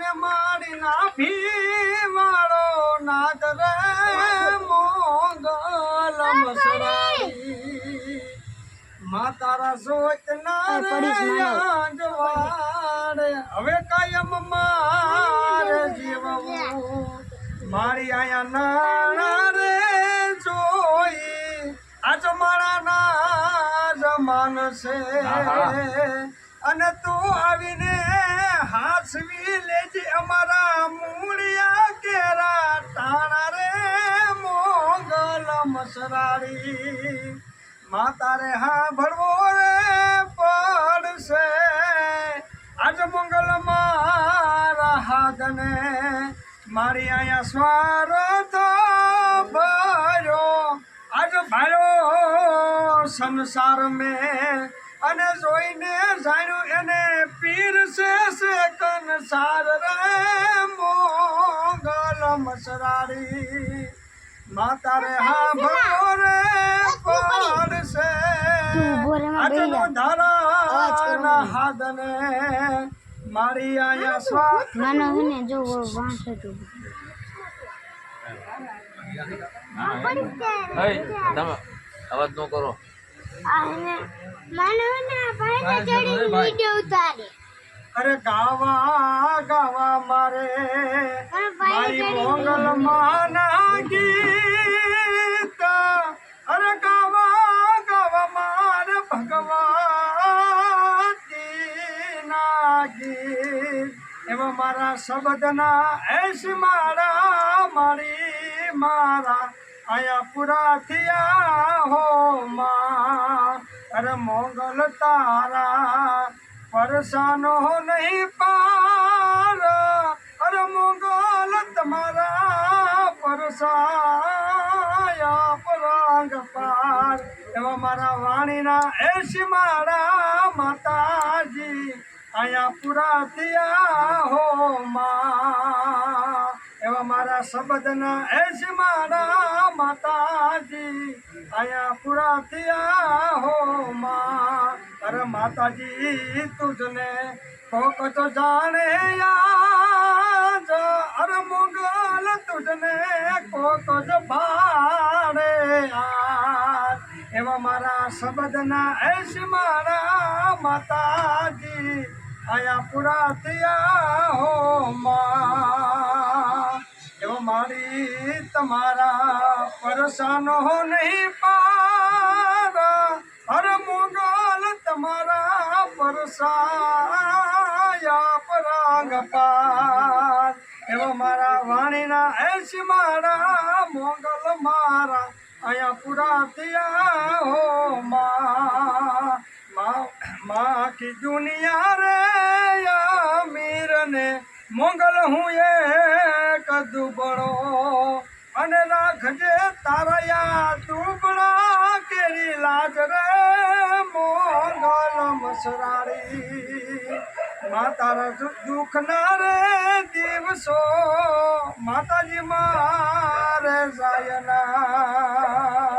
ને મારી ના ભીવાળો નાદ રે મોગલ મસરારી માતારા સોચના જવાડે હવે કાયમ મારે જીવવું મારી આયા નાણા રે જોઈ આજ મારા ના જમાન છે અને તું આવીને હાસવી લેજે અમારા મૂળિયા કેરા ટાણા રે મોગલ મસરારી માતારે હા ભરવો રે પડશે આજ મંગલ મારા હાથને મારી અહીંયા સ્વાર્થ ભર્યો આજ ભાર્યો સંસાર મેં અને જોઈને જાણ્યું એને પીર છે કંસાર રે મોગલ મસરારી માતારે હા ભરવો રે પડશે આજનો ધારા હાથને મારી આયા સ્વાર્થ માનો હને જો વાંચે તું અવાજ ન કરો આને માનો હને ભાઈ ચડી વિડિયો ઉતારે અરે ગાવા ગાવા મારે મારી મોગલ માના ગીત અરે ગાવા ગાવા મારે ભગવતીના ગીત એવા મારા શબ્દના એસ મારા મારી મારા આયા પૂરા થયા હો માં અરે મોગલ તારા પરસાનો નહીં પાર અરે મોગલ તમારા પરસાયા પરાંગ પાર એવા મારા વાણીના એસી મારા માતાજી અહીંયા પૂરા થયા હો માં એવા મારા શબ્દના એસી મારા માતાજી અહીંયા પૂરા થયા હો માં અરે માતાજી તુજને કોક તો જાણે યાદ અરે મોગલ તુજને કોક જ ભાડે યાદ એવા મારા શબ્દના એશ મારા માતાજી આયા પૂરા થયા હો માં એવા મારી તમારા પરસાનો નહીં પાર અરે મોગલ તમારા પરસાયા પરાંગ પાર એવા મારા વાણીના એસી મારા મોગલ મારા અહીંયા પૂરા થયા હો માં કી દુનિયા રે અમીર ને મોગલ હું એક દુબળો અને રાખજે તારા દુબળા કેરી લાજ રે મોગલ મસરારી માતારા દુઃખ ના રે દિવસો માતાજી મારે જાયના